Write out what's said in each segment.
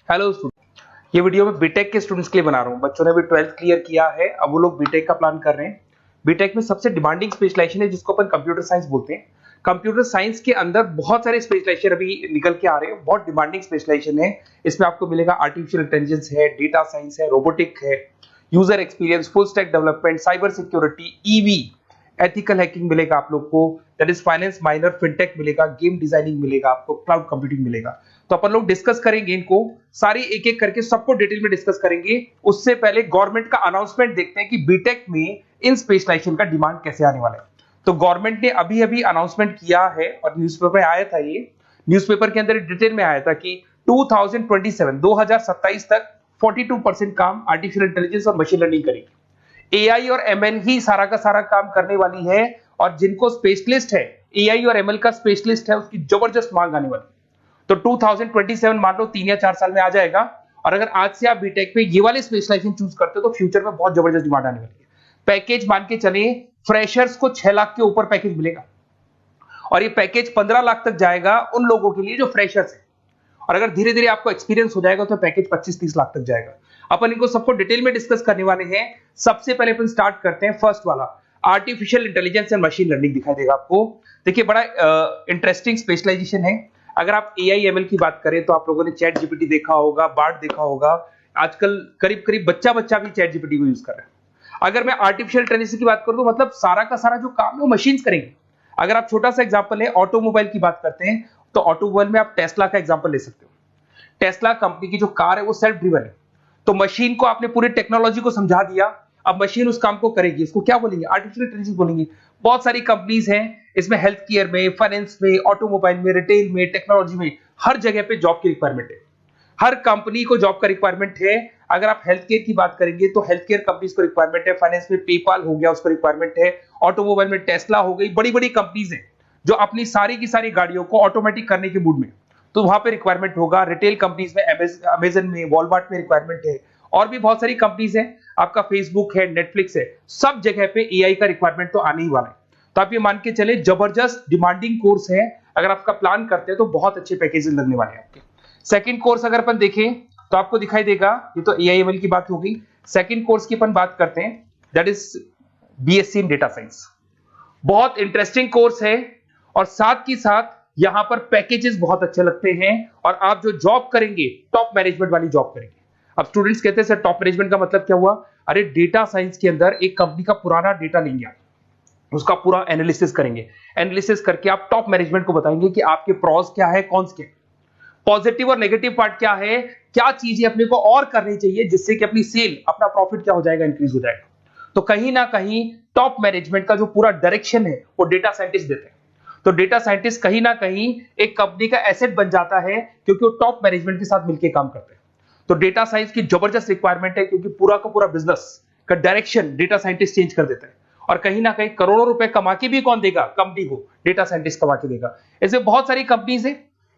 Hello student, ये video मैं BTech के स्टूडेंट्स के लिए बना रहा हूँ। बच्चों ने भी 12th क्लियर किया है, अब वो लोग बीटेक का प्लान कर रहे हैं। बीटेक में सबसे डिमांडिंग स्पेशलाइजेशन है जिसको अपन कंप्यूटर साइंस बोलते हैं। कंप्यूटर साइंस के अंदर बहुत सारे स्पेशलाइजेशन अभी निकल के आ रहे हैं, बहुत डिमांडिंग स्पेशलाइजेशन है। इसमें आपको मिलेगा आर्टिफिशियल इंटेलिजेंस है, डेटा साइंस है, रोबोटिक है, user experience, full stack development, cyber security, EV, ethical hacking मिलेगा आप लोग को, that is finance minor, fintech मिलेगा, गेम डिजाइनिंग मिलेगा आपको, क्लाउड कंप्यूटिंग मिलेगा। तो अपन लोग डिस्कस करेंगे इनको सारी एक एक करके, सबको डिटेल में डिस्कस करेंगे। उससे पहले गवर्नमेंट का अनाउंसमेंट देखते हैं कि बीटेक में इन स्पेशलाइजेशन का डिमांड कैसे आने वाला है। तो गवर्नमेंट ने अभी अभी अनाउंसमेंट किया है और न्यूज़पेपर में आया था, ये न्यूज़पेपर के अंदर डिटेल में आया था कि 2027 तक 42% काम आर्टिफिशियल इंटेलिजेंस और मशीन लर्निंग करेगी। एआई और एमएल ही सारा का सारा काम करने वाली है, और जिनको स्पेशलिस्ट है, एआई और एमएल का स्पेशलिस्ट है, उसकी जबरदस्त मांग आने वाली है। तो 2027 मान लो 3 या 4 साल में आ जाएगा। और अगर आज से आप बीटेक पे ये वाले स्पेशलाइजेशन चूज करते हो तो फ्यूचर में बहुत जबरदस्त डिमांड आने वाली है। पैकेज मान के चले, फ्रेशर्स को 6 लाख के ऊपर पैकेज मिलेगा, और ये पैकेज 15 लाख तक जाएगा उन लोगों के लिए जो फ्रेशर्स है। और अगर धीरे धीरे आपको एक्सपीरियंस हो जाएगा तो पैकेज 25-30 लाख तक जाएगा। अपन इनको सबको डिटेल में डिस्कस करने वाले हैं। सबसे पहले अपन स्टार्ट करते हैं फर्स्ट वाला, artificial intelligence and machine learning दिखाई देगा आपको। देखिए, बड़ा इंटरेस्टिंग स्पेशलाइजेशन है। अगर आप एआई एमएल की बात करें तो आप लोगों ने चैट जीपीटी देखा होगा, बार्ड देखा होगा। आजकल करीब करीब बच्चा भी चैट जीपीटी को यूज कर रहा है। अगर मैं आर्टिफिशियल इंटेलिजेंस की बात करूं तो मतलब सारा का सारा जो काम है वो मशीन्स करेंगे। अगर आप छोटा सा एग्जांपल है, ऑटोमोबाइल की बात करते हैं तो ऑटोमोबाइल में आप टेस्ला का एग्जांपल ले सकते हो। टेस्ला कंपनी की जो कार है वो सेल्फ ड्रिवन है। तो मशीन को आपने पूरी टेक्नोलॉजी को समझा दिया, अब मशीन उस काम को करेगी। इसको क्या बोलेंगे? आर्टिफिशियल इंटेलिजेंस बोलेंगे। बहुत सारी कंपनीज हैं इसमें, हेल्थ केयर में, फाइनेंस में, ऑटोमोबाइल में, रिटेल में, टेक्नोलॉजी में, हर जगह पे जॉब की रिक्वायरमेंट है। हर कंपनी को जॉब का रिक्वायरमेंट है। अगर आप हेल्थ केयर की बात करेंगे तो हेल्थ केयर कंपनीज को रिक्वायरमेंट है, फाइनेंस में पेपाल हो गया उसको रिक्वायरमेंट है, ऑटोमोबाइल में टेस्ला हो गई, बड़ी बड़ी कंपनीज हैं जो अपनी सारी की सारी गाड़ियों को ऑटोमेटिक करने के मूड में, तो वहां पे रिक्वायरमेंट होगा। रिटेल कंपनीज में, अमेजन में, वॉलमार्ट में रिक्वायरमेंट है, और भी बहुत सारी कंपनीज हैं, आपका फेसबुक है, नेटफ्लिक्स है, सब जगह पे एआई का रिक्वायरमेंट तो आने ही वाला है। तो आप ये मान के चले जबरदस्त डिमांडिंग कोर्स है। अगर आपका प्लान करते हैं तो बहुत अच्छे पैकेजेस लगने वाले हैं आपके। सेकंड कोर्स अगर अपन देखें तो आपको दिखाई देगा, ये तो एआईएमएल की बात हो गई। सेकंड कोर्स की अपन बात करते हैं, that is BSc in data science. बहुत इंटरेस्टिंग कोर्स है, और साथ की साथ यहां पर पैकेजेस बहुत अच्छे लगते हैं, और आप जो जॉब करेंगे टॉप मैनेजमेंट वाली जॉब करेंगे। अब स्टूडेंट्स कहते हैं सर टॉप मैनेजमेंट का मतलब क्या हुआ? अरे डेटा साइंस के अंदर एक कंपनी का पुराना डेटा लेंगे आप, उसका पूरा एनालिसिस करेंगे, एनालिसिस करके आप टॉप मैनेजमेंट को बताएंगे कि आपके प्रॉस क्या है, कॉन्स क्या है, पॉजिटिव और नेगेटिव पार्ट क्या है, क्या चीजें अपने को और करनी चाहिए जिससे कि अपनी सेल, अपना प्रॉफिट क्या हो जाएगा, इंक्रीज हो जाएगा। तो कहीं ना कहीं टॉप मैनेजमेंट का जो पूरा डायरेक्शन है वो डेटा साइंटिस्ट देते हैं। तो डेटा साइंटिस्ट कहीं ना कहीं एक कंपनी का एसेट बन जाता है, क्योंकि वो टॉप मैनेजमेंट के साथ मिलकर काम करते हैं। तो डेटा साइंस की जबरदस्त रिक्वायरमेंट है, क्योंकि पूरा का पूरा बिजनेस का डायरेक्शन डेटा साइंटिस्ट चेंज कर देता है। और कहीं ना कहीं करोड़ों रुपए कमा के भी कौन देगा? कंपनी को डेटा साइंटिस्ट कमा के देगा। ऐसे बहुत सारी कंपनीज है,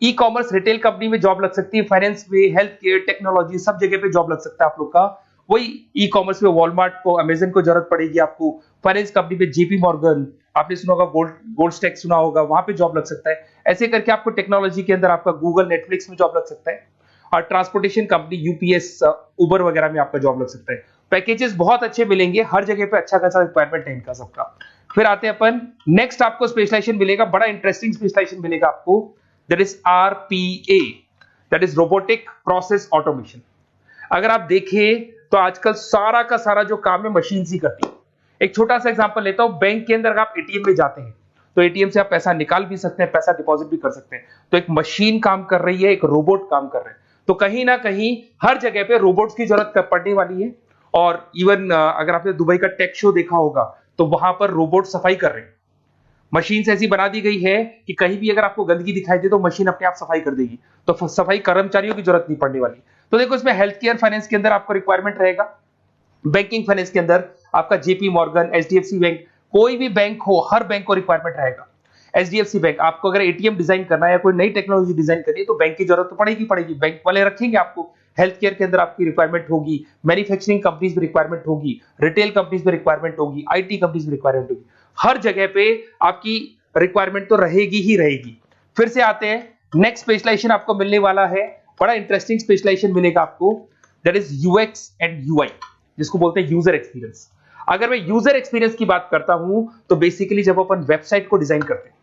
ई कॉमर्स, रिटेल कंपनी में जॉब लग सकती है, फाइनेंस में, हेल्थ केयर, टेक्नोलॉजी, सब जगह पे जॉब लग सकता है आप लोग का। वही ई कॉमर्स में वॉलमार्ट को, अमेजन को जरूरत पड़ेगी आपको। फाइनेंस कंपनी में जेपी मॉर्गन, आपने सुना होगा, गोल्डस्टैक सुना होगा, वहां पे जॉब लग सकता है। ऐसे करके आपको टेक्नोलॉजी के अंदर आपका गूगल, नेटफ्लिक्स में जॉब लग सकता है। और ट्रांसपोर्टेशन कंपनी, यूपीएस, उबर वगैरह में आपका जॉब लग सकता है। पैकेजेस बहुत अच्छे मिलेंगे, हर जगह पे अच्छा खासा रिक्वायरमेंट है इनका सबका। फिर आते हैं अपन नेक्स्ट, आपको स्पेशलाइजेशन मिलेगा, बड़ा इंटरेस्टिंग स्पेशलाइजेशन मिलेगा आपको, that is RPA, that is robotic process automation. अगर आप देखें तो आजकल सारा का सारा जो काम है मशीन ही करती है। एक छोटा सा एग्जांपल लेता हूं, बैंक के अंदर अगर आप एटीएम में जाते हैं तो एटीएम से आप पैसा निकाल भी सकते हैं, पैसा डिपॉजिट भी कर सकते हैं। तो एक मशीन काम कर रही है, एक रोबोट काम कर रहे हैं। तो कहीं ना कहीं हर जगह पे रोबोट्स की जरूरत पड़ने वाली है। और इवन अगर आपने दुबई का टेक शो देखा होगा तो वहां पर रोबोट सफाई कर रहे हैं। मशीन ऐसी बना दी गई है कि कहीं भी अगर आपको गंदगी दिखाई दे तो मशीन अपने आप सफाई कर देगी, तो सफाई कर्मचारियों की जरूरत नहीं पड़ने वाली। तो देखो, इसमें हेल्थ केयर, फाइनेंस के अंदर आपको रिक्वायरमेंट रहेगा, बैंकिंग फाइनेंस के अंदर आपका जेपी मॉर्गन, एचडीएफसी बैंक, कोई भी बैंक हो, हर बैंक को रिक्वायरमेंट रहेगा। एचडीएफसी बैंक, आपको अगर एटीएम डिजाइन करना है या कोई नई टेक्नोलॉजी डिजाइन करनी है तो बैंक की जरूरत तो पड़ेगी, बैंक वाले रखेंगे आपको। हेल्थ केयर के अंदर आपकी रिक्वायरमेंट होगी, मैन्युफैक्चरिंग कंपनीज में रिक्वायरमेंट होगी, रिटेल कंपनीज में रिक्वायरमेंट होगी, आईटी कंपनीज में रिक्वायरमेंट होगी। हर जगह पे आपकी रिक्वायरमेंट तो रहेगी ही रहेगी। फिर से आते हैं, नेक्स्ट स्पेशलाइजेशन आपको मिलने वाला है बड़ा इंटरेस्टिंग स्पेशलाइजेशन मिलेगा आपको, that is UX and UI, जिसको बोलते हैं यूजर एक्सपीरियंस। अगर मैं यूजर एक्सपीरियंस की बात करता हूं तो बेसिकली जब अपन वेबसाइट को डिजाइन करते हैं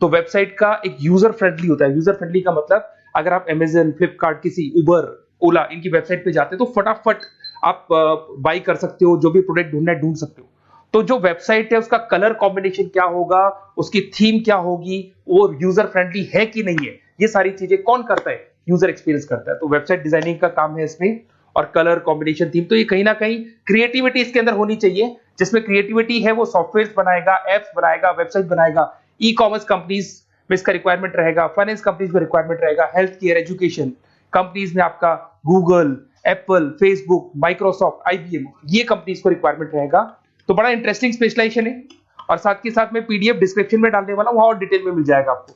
तो वेबसाइट का एक यूजर फ्रेंडली होता है। यूजर फ्रेंडली का मतलब अगर आप अमेजन, फ्लिपकार्ट, किसी उबर, ओला इनकी वेबसाइट पे जाते हैं तो फटाफट आप बाई कर सकते हो, जो भी प्रोडक्ट ढूंढना है ढूंढ सकते हो। तो जो वेबसाइट है उसका कलर कॉम्बिनेशन क्या होगा, उसकी थीम क्या होगी, वो यूजर फ्रेंडली है कि नहीं है, ये सारी चीजें कौन करता है, यूजर एक्सपीरियंस करता है। तो वेबसाइट डिजाइनिंग का काम है इसमें, और कलर कॉम्बिनेशन, थीम, तो ये कहीं ना कहीं क्रिएटिविटी इसके अंदर होनी चाहिए। जिसमें क्रिएटिविटी है वो सॉफ्टवेयर बनाएगा, एप्स बनाएगा, वेबसाइट बनाएगा। ई कॉमर्स कंपनीज में इसका रिक्वायरमेंट रहेगा, फाइनेंस कंपनीज में रिक्वायरमेंट रहेगा, हेल्थ केयर, एजुकेशन कंपनीज में आपका Google, Apple, Facebook, Microsoft, IBM, ये कंपनीज को रिक्वायरमेंट रहेगा। तो बड़ा इंटरेस्टिंग स्पेशलाइजेशन है, और साथ के साथ में पीडीएफ डिस्क्रिप्शन में डालने वाला हूं, वहां और डिटेल में मिल जाएगा आपको।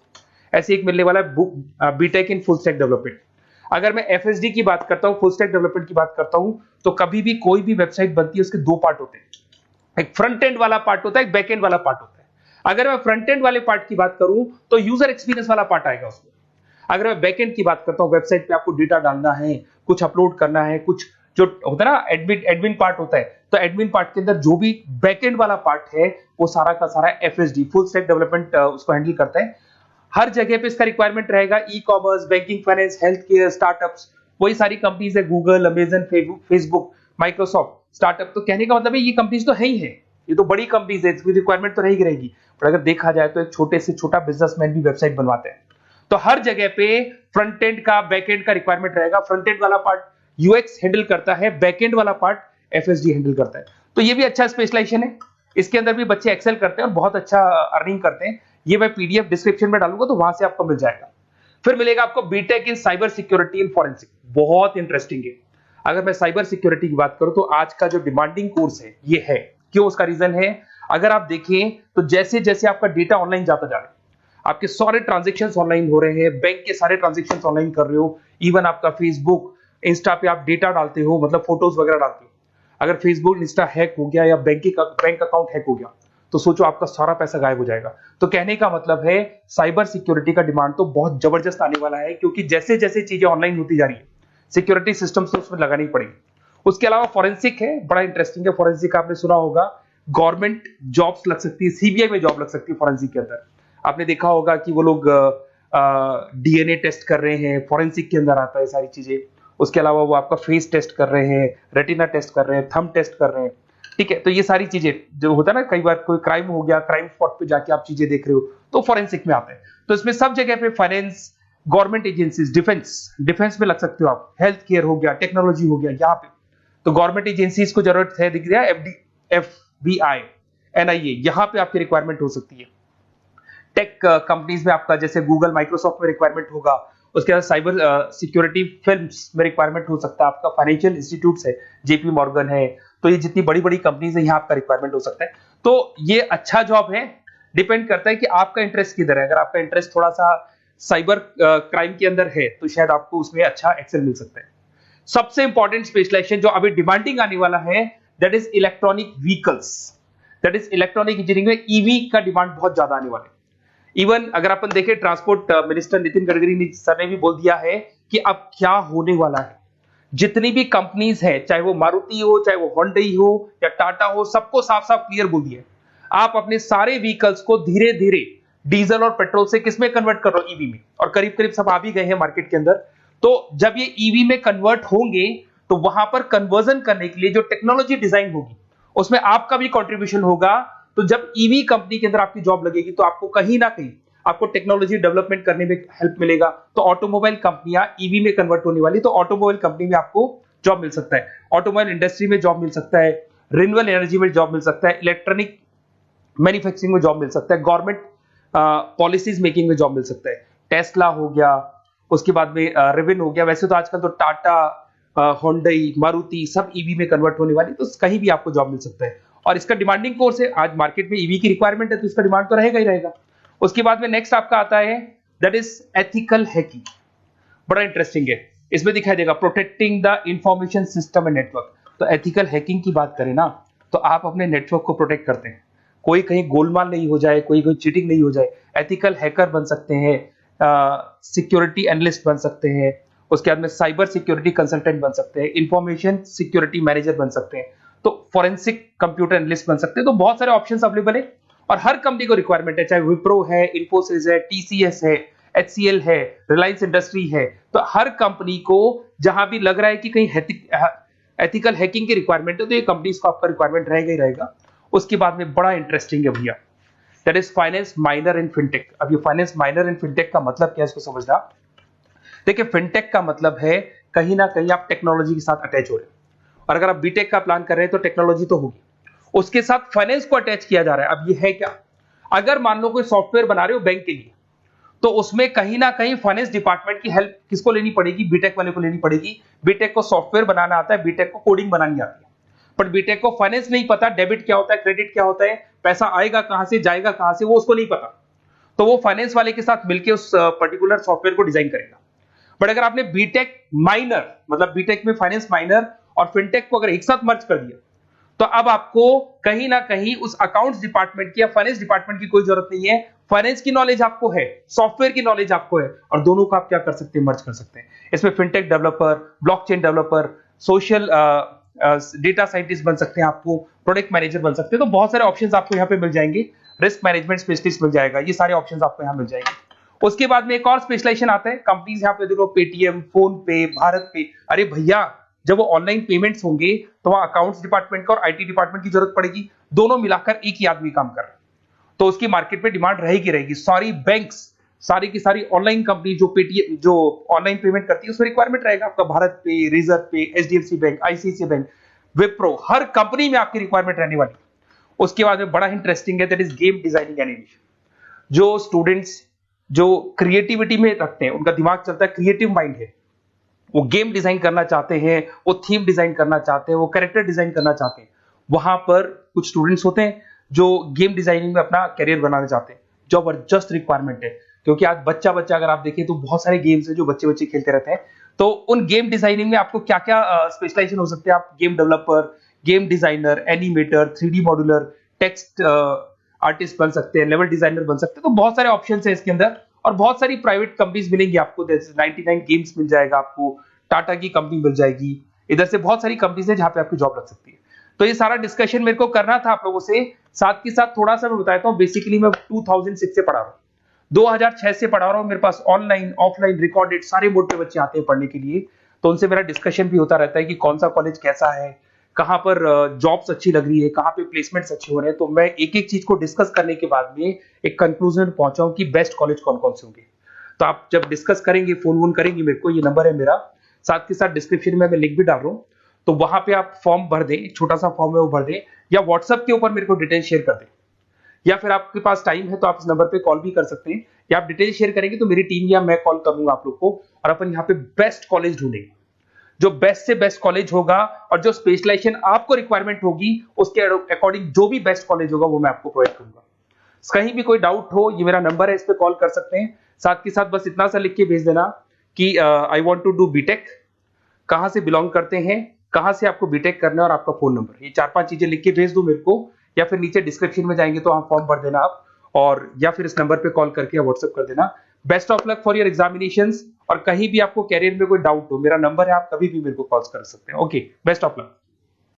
ऐसे एक मिलने वाला है BTech in full stack development. अगर मैं एफएसडी की बात करता हूं, फुल स्टैक डेवलपमेंट की बात करता हूं, तो कभी भी कोई भी वेबसाइट बनती है उसके दो पार्ट होते हैं, एक फ्रंट एंड वाला पार्ट होता है, एक बैक एंड वाला पार्ट होता है। अगर मैं फ्रंट एंड वाले पार्ट की बात करूं तो यूजर एक्सपीरियंस वाला पार्ट आएगा उसमें। अगर मैं बैक एंड की बात करता हूं, वेबसाइट पे आपको डेटा डालना है, कुछ अपलोड करना है, कुछ जो होता है ना एडमिन पार्ट होता है, तो एडमिन पार्ट के अंदर जो भी बैक एंड वाला पार्ट है वो सारा का सारा एफएसडी, फुल स्टैक डेवलपमेंट, उसको हैंडल करता है। हर जगह पे इसका रिक्वायरमेंट रहेगा। E commerce, banking, finance, health care, startups, वही सारी कंपनीज है, Google, Amazon, Facebook, Microsoft, startup. तो कहने का मतलब है ये कंपनीज तो है ही है, ये तो बड़ी कंपनीज है, इसकी रिक्वायरमेंट तो रहेगी रहेगी। पर अगर देखा जाए तो एक छोटे से छोटा बिजनेसमैन भी वेबसाइट बनवाते हैं। तो हर जगह पे फ्रंट एंड का, बैक एंड का रिक्वायरमेंट रहेगा। फ्रंट एंड वाला पार्ट यूएक्स हैंडल करता है, बैक एंड वाला पार्ट एफएसडी हैंडल करता है। तो ये भी अच्छा स्पेशलाइजेशन है, इसके अंदर भी बच्चे एक्सेल करते हैं और बहुत अच्छा अर्निंग करते हैं। ये मैं पीडीएफ डिस्क्रिप्शन में डालूंगा तो वहां से आपको मिल जाएगा। फिर मिलेगा आपको BTech in cyber security and forensic, बहुत इंटरेस्टिंग है। अगर मैं साइबर सिक्योरिटी की बात करूं तो आज का जो डिमांडिंग कोर्स है ये है। क्यों? उसका रीजन है, अगर आप देखें तो जैसे जैसे आपका डेटा ऑनलाइन जाता जा रहा है, आपके सारे ट्रांजेक्शंस ऑनलाइन हो रहे हैं, बैंक के सारे ट्रांजेक्शंस ऑनलाइन कर रहे हो, इवन आपका फेसबुक, इंस्टा पे आप डेटा डालते हो, मतलब फोटोज वगैरह डालते हो। अगर फेसबुक, इंस्टा हैक हो गया या बैंक अकाउंट हैक हो गया तो सोचो आपका सारा पैसा गायब हो जाएगा। तो कहने का मतलब है साइबर सिक्योरिटी का डिमांड तो बहुत जबरदस्त आने वाला है, क्योंकि जैसे जैसे चीजें ऑनलाइन होती जा रही है सिक्योरिटी सिस्टम्स तो उसमें लगानी पड़ेगी। उसके अलावा फॉरेंसिक है, बड़ा इंटरेस्टिंग है। फॉरेंसिक आपने सुना होगा, गवर्नमेंट जॉब्स लग सकती है, सीबीआई में जॉब लग सकती है फॉरेंसिक के अंदर। आपने देखा होगा कि वो लोग डीएनए टेस्ट कर रहे हैं, फॉरेंसिक के अंदर आता है सारी चीजें। उसके अलावा वो आपका फेस टेस्ट कर रहे हैं, रेटिना टेस्ट कर रहे हैं, थंब टेस्ट कर रहे हैं, ठीक है। तो ये सारी चीजें जो होता है ना, कई बार कोई क्राइम हो गया, क्राइम स्पॉट पे जाके आप चीजें देख रहे हो तो फॉरेंसिक में आते हैं। तो इसमें सब जगह पे फाइनेंस, गवर्नमेंट एजेंसीज, डिफेंस में लग सकते हो आप, हेल्थ केयर हो गया, टेक्नोलॉजी हो गया, यहाँ पे तो गवर्नमेंट एजेंसीज को जरूरत है, दिख रहा है, एफबीआई, एनआईए, यहाँ पे आपकी रिक्वायरमेंट हो सकती है। टेक कंपनीज में आपका जैसे गूगल, माइक्रोसॉफ्ट में रिक्वायरमेंट होगा। उसके बाद साइबर सिक्योरिटी फिल्म्स में रिक्वायरमेंट हो सकता है आपका, फाइनेंशियल इंस्टीट्यूट्स है, जेपी मॉर्गन है, तो ये जितनी बड़ी बड़ी कंपनीज है यहाँ आपका रिक्वायरमेंट हो सकता है। तो ये अच्छा जॉब है, डिपेंड करता है कि आपका इंटरेस्ट किधर है। अगर आपका इंटरेस्ट थोड़ा सा साइबर क्राइम के अंदर है तो शायद आपको उसमें अच्छा एक्सेल मिल सकता है। सबसे इंपॉर्टेंट स्पेशलाइजेशन जो अभी डिमांडिंग आने वाला है, that is electronic vehicles, that is electronic engineering में ईवी का डिमांड बहुत ज्यादा आने वाला है। इवन अगर अपन देखें, transport minister Nitin Gadkari sir ने भी बोल दिया है कि अब क्या होने वाला है, जितनी भी कंपनीज है, चाहे वो मारुति हो, चाहे वो होंडई हो या टाटा हो, सबको साफ साफ क्लियर बोल दिया, आप अपने सारे व्हीकल्स को धीरे धीरे डीजल और पेट्रोल से किसमें कन्वर्ट कर रहे हो, ईवी में। और करीब करीब सब आ भी गए हैं मार्केट के अंदर। तो जब ये ईवी में कन्वर्ट होंगे तो वहां पर कन्वर्जन करने के लिए जो टेक्नोलॉजी डिजाइन होगी उसमें आपका भी कंट्रीब्यूशन होगा। तो जब ईवी कंपनी के अंदर आपकी जॉब लगेगी तो आपको कहीं ना कहीं आपको टेक्नोलॉजी डेवलपमेंट करने में हेल्प मिलेगा। तो ऑटोमोबाइल कंपनियां ईवी में कन्वर्ट होने वाली, तो ऑटोमोबाइल कंपनी में आपको जॉब मिल सकता है, ऑटोमोबाइल इंडस्ट्री में जॉब मिल सकता है, रिन्यूएबल एनर्जी में जॉब मिल सकता है, इलेक्ट्रॉनिक मैन्युफैक्चरिंग में जॉब मिल सकता है, गवर्नमेंट पॉलिसीज मेकिंग में जॉब मिल सकता है, टेस्ला हो गया, उसके बाद में रिविन हो गया। वैसे तो आजकल तो टाटा, होंडई, मारुति सब ईवी में कन्वर्ट होने वाली, तो कहीं भी आपको जॉब मिल सकता है। और इसका डिमांडिंग कोर्स है, आज मार्केट में ईवी की रिक्वायरमेंट है तो इसका डिमांड तो रहेगा ही रहेगा। उसके बाद में नेक्स्ट आपका आता है दैट इज एथिकल हैकिंग, बड़ा इंटरेस्टिंग है। इसमें दिखाई देगा protecting the information system and network. तो एथिकल हैकिंग की बात करें ना, तो आप अपने नेटवर्क को प्रोटेक्ट करते हैं, कोई कहीं गोलमाल नहीं हो जाए, कोई चीटिंग नहीं हो जाए। एथिकल हैकर बन सकते हैं, सिक्योरिटी एनालिस्ट बन सकते हैं, उसके बाद में साइबर सिक्योरिटी कंसल्टेंट बन सकते हैं, इंफॉर्मेशन सिक्योरिटी मैनेजर बन सकते हैं, तो फोरेंसिक कंप्यूटर एनालिस्ट बन सकते हैं। तो बहुत सारे ऑप्शंस अवेलेबल है और हर कंपनी को रिक्वायरमेंट है, चाहे विप्रो है, इन्फोसिस है, टीसीएस है, एचसीएल है, रिलायंस इंडस्ट्री है। तो हर कंपनी को जहां भी लग रहा है कि कहीं एथिकल हैकिंग की रिक्वायरमेंट है तो ये कंपनीज को आपका रिक्वायरमेंट रहेगा ही रहेगा। उसके बाद में बड़ा इंटरेस्टिंग है भैया, that is finance minor in fintech. अब ये फाइनेंस माइनर इन फिनटेक का मतलब क्या है इसको समझना। देखिए फिनटेक का मतलब है कहीं ना कहीं आप टेक्नोलॉजी के साथ अटैच हो रहे हैं, और अगर आप बीटेक का प्लान कर रहे हैं तो टेक्नोलॉजी तो होगी, उसके साथ फाइनेंस को अटैच किया जा रहा है। अब ये है क्या, अगर मान लो कोई सॉफ्टवेयर बना रहे हो बैंक के लिए, तो उसमें कहीं ना कहीं फाइनेंस डिपार्टमेंट की हेल्प किसको लेनी पड़ेगी, बीटेक वाले को लेनी पड़ेगी। बीटेक को सॉफ्टवेयर बनाना आता है, बीटेक को कोडिंग बनानी आती है, बट बीटेक को फाइनेंस नहीं पता, डेबिट क्या होता है, क्रेडिट क्या होता है, पैसा आएगा कहां से, जाएगा कहां से, वो उसको नहीं पता। तो वो फाइनेंस वाले के साथ मिलकर उस पर्टिकुलर सॉफ्टवेयर को डिजाइन करेगा। बट अगर आपने बीटेक माइनर, मतलब बीटेक में फाइनेंस माइनर और फिनटेक को अगर एक साथ मर्ज कर दिया, तो अब आपको कहीं ना कहीं उस अकाउंट्स डिपार्टमेंट की या फाइनेंस डिपार्टमेंट की कोई जरूरत नहीं है। फाइनेंस की नॉलेज आपको है, सॉफ्टवेयर की नॉलेज आपको है, और दोनों को आप क्या कर सकते हैं, मर्ज कर सकते हैं। इसमें fintech developer, blockchain developer, social data scientist बन सकते हैं, आपको प्रोडक्ट मैनेजर बन सकते हैं। तो बहुत सारे ऑप्शंस आपको यहाँ पे मिल जाएंगे, रिस्क मैनेजमेंट स्पेशलिस्ट मिल जाएगा, ये सारे ऑप्शंस आपको यहाँ मिल जाएंगे। उसके बाद में एक और स्पेशलाइजेशन आता है, कंपनीज यहाँ पे देखो पेटीएम, फोन पे, भारत पे। अरे भैया जब वो ऑनलाइन पेमेंट्स होंगे तो वहां अकाउंट्स डिपार्टमेंट का और आईटी डिपार्टमेंट की जरूरत पड़ेगी, दोनों मिलाकर एक ही आदमी काम कर रहा है, तो उसकी मार्केट में डिमांड रहेगी रहेगी। सारी बैंक्स, सारी की सारी ऑनलाइन कंपनी जो पेटीएम, जो ऑनलाइन पेमेंट करती है, उसमें रिक्वायरमेंट रहेगा आपका भारत पे, रिजर्व पे, HDFC bank, ICICI bank, Wipro, हर कंपनी में आपकी रिक्वायरमेंट रहने वाली। उसके बाद में बड़ा इंटरेस्टिंग है, that is game designing animation. जो स्टूडेंट्स जो क्रिएटिविटी में रखते हैं, उनका दिमाग चलता है, क्रिएटिव माइंड है, वो गेम डिजाइन करना चाहते हैं, वो थीम डिजाइन करना चाहते हैं, वो कैरेक्टर डिजाइन करना चाहते हैं, वहां पर कुछ स्टूडेंट्स होते हैं जो गेम डिजाइनिंग में अपना करियर बनाना चाहते हैं। जबरदस्त रिक्वायरमेंट है, क्योंकि आज बच्चा बच्चा अगर आप देखें तो बहुत सारे गेम्स हैं जो बच्चे बच्चे खेलते रहते हैं। तो उन गेम डिजाइनिंग में आपको क्या क्या स्पेशलाइजेशन हो सकते हैं, आप game developer, game designer, animator, 3D modular, text artist बन सकते हैं, लेवल डिजाइनर बन सकते हैं। तो बहुत सारे ऑप्शंस हैं इसके अंदर, और बहुत सारी प्राइवेट कंपनीज मिलेंगी आपको, जैसे 99 गेम्स मिल जाएगा आपको, टाटा की कंपनी मिल जाएगी, इधर से बहुत सारी कंपनीज है जहां पे आपकी जॉब लग सकती है। तो ये सारा डिस्कशन मेरे को करना था आप लोगों से, साथ के साथ थोड़ा सा मैं बताता हूँ। बेसिकली मैं 2006 से पढ़ा रहा हूँ, 2006 से पढ़ा रहा हूँ, मेरे पास ऑनलाइन ऑफलाइन रिकॉर्डेड सारे मोड पे बच्चे आते हैं पढ़ने के लिए, तो उनसे मेरा डिस्कशन भी होता रहता है कि कौन सा कॉलेज कैसा है, कहाँ पर जॉब्स अच्छी लग रही है, कहाँ पे प्लेसमेंट्स अच्छे हो रहे हैं। तो मैं एक एक चीज को डिस्कस करने के बाद में एक कंक्लूजन पहुंचा हूं कि बेस्ट कॉलेज कौन कौन से होंगे। तो आप जब डिस्कस करेंगे, फोन वोन करेंगे मेरे को, ये नंबर है मेरा, साथ के साथ डिस्क्रिप्शन में मैं लिंक भी डाल रहा हूँ, तो वहां पे आप फॉर्म भर दें, एक छोटा सा फॉर्म है वो भर दें, या व्हाट्सएप के ऊपर मेरे को डिटेल शेयर कर दें, या फिर आपके पास टाइम है तो आप इस नंबर पे कॉल भी कर सकते हैं, या आप डिटेल शेयर करेंगे तो मेरी टीम या मैं कॉल करूंगा आप लोग को, और अपन यहाँ पे बेस्ट कॉलेज ढूंढेंगे। जो बेस्ट से बेस्ट कॉलेज होगा और जो स्पेशलाइजेशन आपको रिक्वायरमेंट होगी उसके अकॉर्डिंग जो भी बेस्ट कॉलेज होगा वो मैं आपको प्रोवाइड करूंगा। कहीं भी कोई डाउट हो, ये मेरा नंबर है, इस पे कॉल कर सकते हैं। साथ के साथ बस इतना सा लिख के भेज देना कि I want to do BTech, कहां से बिलोंग करते हैं, कहां से आपको बीटेक करना है, और आपका फोन नंबर, ये 4-5 चीजें लिख के भेज दो मेरे को, या फिर नीचे डिस्क्रिप्शन में जाएंगे तो आप फॉर्म भर देना आप, और या फिर इस नंबर पे कॉल करके व्हाट्सएप कर देना। Best of luck for your examinations, और कहीं भी आपको कैरियर में कोई डाउट हो, मेरा नंबर है, आप कभी भी मेरे को कॉल कर सकते हैं। Okay, best of luck.